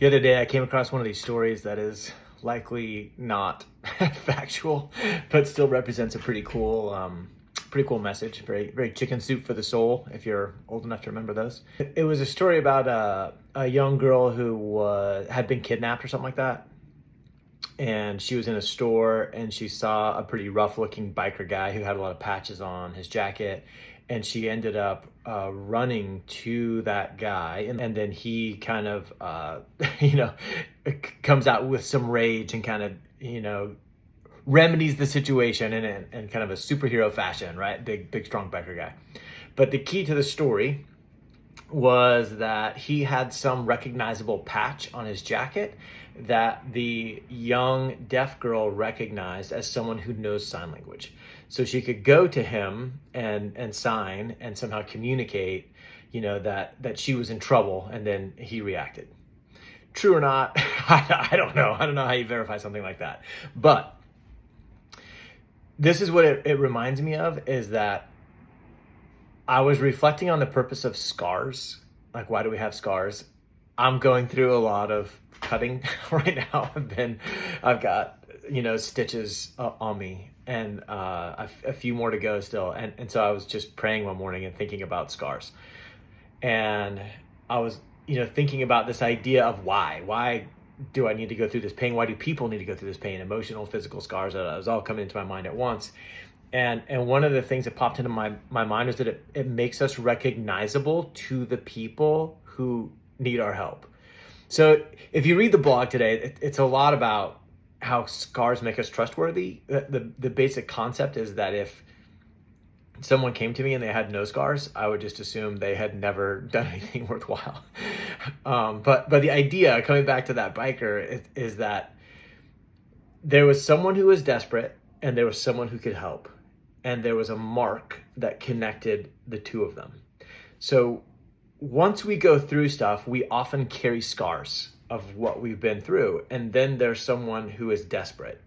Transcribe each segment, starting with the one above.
The other day, I came across one of these stories that is likely not factual, but still represents a pretty cool message. Very, very chicken soup for the soul, if you're old enough to remember those. It was a story about a young girl who had been kidnapped or something like that. And she was in a store and she saw a pretty rough looking biker guy who had a lot of patches on his jacket. And she ended up running to that guy. And then he kind of, you know, comes out with some rage and kind of, remedies the situation in kind of a superhero fashion, right? Big, strong biker guy. But the key to the story was that he had some recognizable patch on his jacket that the young deaf girl recognized as someone who knows sign language. So she could go to him and sign and somehow communicate, that she was in trouble, and then he reacted. True or not, I don't know. I don't know how you verify something like that. But this is what it reminds me of, is that I was reflecting on the purpose of scars. Like, why do we have scars? I'm going through a lot of cutting right now. I've got, stitches on me, and a few more to go still. And so I was just praying one morning and thinking about scars. And I was, thinking about this idea of why do I need to go through this pain? Why do people need to go through this pain? Emotional, physical scars. That was all coming into my mind at once. And one of the things that popped into my mind is that it makes us recognizable to the people who need our help. So if you read the blog today, it's a lot about how scars make us trustworthy. The basic concept is that if someone came to me and they had no scars, I would just assume they had never done anything worthwhile. But the idea, coming back to that biker, is that there was someone who was desperate and there was someone who could help. And there was a mark that connected the two of them. So once we go through stuff, we often carry scars of what we've been through. And then there's someone who is desperate.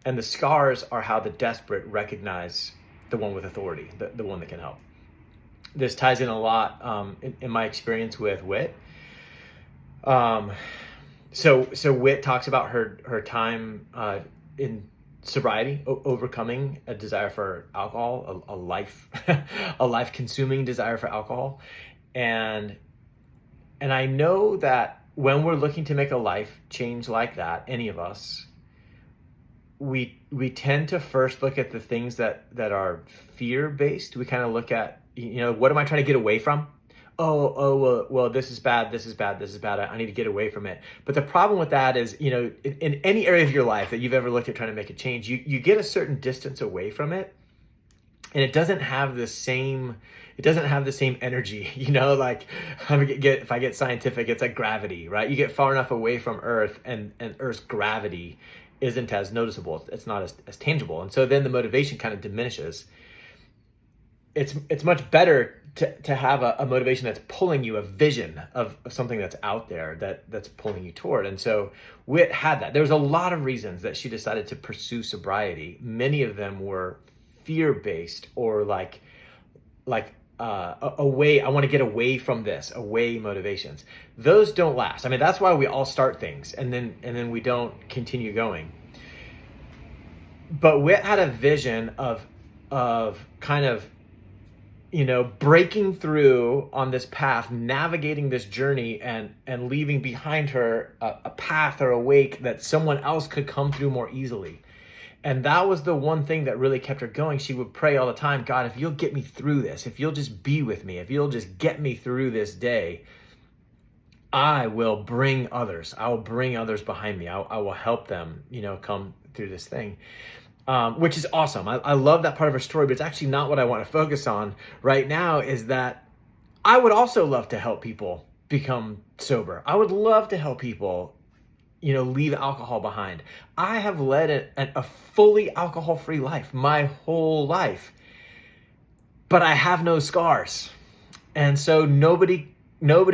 And the scars are how the desperate recognize the one with authority, the one that can help. This ties in a lot in my experience with Wit. So Wit talks about her time in sobriety, overcoming a desire for alcohol, a life consuming desire for alcohol. And I know that when we're looking to make a life change like that, any of us, we tend to first look at the things that are fear based. We kind of look at, what am I trying to get away from? Well, this is bad. I need to get away from it. But the problem with that is, in any area of your life that you've ever looked at trying to make a change, you get a certain distance away from it, and it doesn't have the same energy, like if I get scientific, it's like gravity, right? You get far enough away from Earth and Earth's gravity isn't as noticeable. It's not as tangible. And so then the motivation kind of diminishes. It's much better to have a motivation that's pulling you, a vision of something that's out there that's pulling you toward. And so Wit had that. There was a lot of reasons that she decided to pursue sobriety. Many of them were fear-based, or like a way, I want to get away from this, away motivations. Those don't last. I mean, that's why we all start things and then we don't continue going. But Wit had a vision of kind of, breaking through on this path, navigating this journey and leaving behind her a path or a wake that someone else could come through more easily. And that was the one thing that really kept her going. She would pray all the time, God, if you'll get me through this, if you'll just be with me, if you'll just get me through this day, I will bring others. I will bring others behind me. I will help them, come through this thing, which is awesome. I love that part of her story, but it's actually not what I want to focus on right now. Is that I would also love to help people become sober. I would love to help people leave alcohol behind. I have led a fully alcohol-free life my whole life, but I have no scars. And so nobody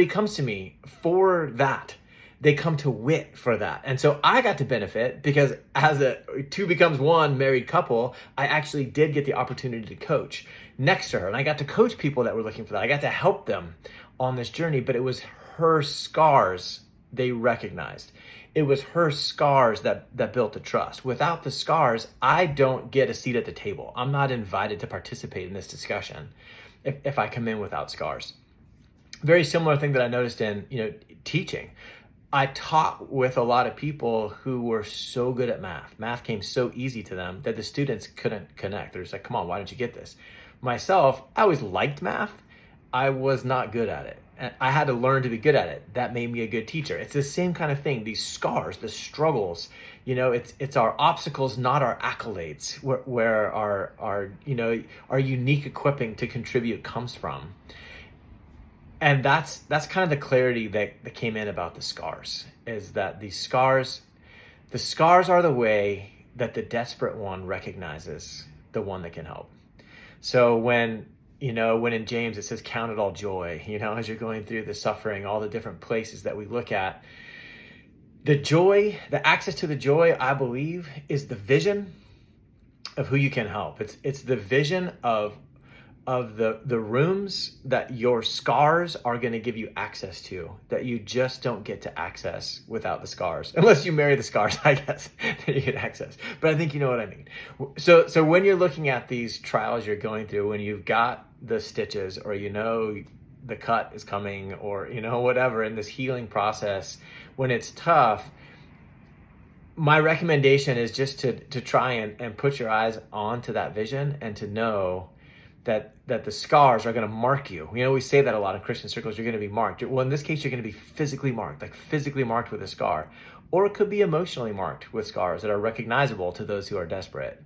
comes to me for that. They come to Wit for that. And so I got to benefit because as a two becomes one married couple, I actually did get the opportunity to coach next to her. And I got to coach people that were looking for that. I got to help them on this journey, but it was her scars they recognized. It was her scars that built the trust. Without the scars, I don't get a seat at the table. I'm not invited to participate in this discussion if I come in without scars. Very similar thing that I noticed in, teaching. I taught with a lot of people who were so good at math. Math came so easy to them that the students couldn't connect. They're just like, come on, why don't you get this? Myself, I always liked math. I was not good at it. And I had to learn to be good at it. That made me a good teacher. It's the same kind of thing. These scars, the struggles, it's our obstacles, not our accolades, where our unique equipping to contribute comes from. And that's kind of the clarity that came in about the scars, is that the scars are the way that the desperate one recognizes the one that can help. So when in James it says, count it all joy, as you're going through the suffering, all the different places that we look at, the joy, the access to the joy, I believe, is the vision of who you can help. It's the vision of the rooms that your scars are going to give you access to, that you just don't get to access without the scars, unless you marry the scars, I guess, then you get access. But I think you know what I mean. So when you're looking at these trials you're going through, when you've got the stitches, or the cut is coming, or whatever, in this healing process, when it's tough, my recommendation is just to try and put your eyes onto that vision, and to know that the scars are going to mark you. We say that a lot in Christian circles, you're going to be marked. Well, in this case, you're going to be physically marked, like physically marked with a scar. Or it could be emotionally marked with scars that are recognizable to those who are desperate.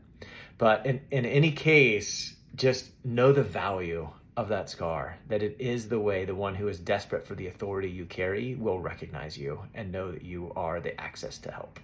But in any case, just know the value of that scar, that it is the way the one who is desperate for the authority you carry will recognize you and know that you are the access to help.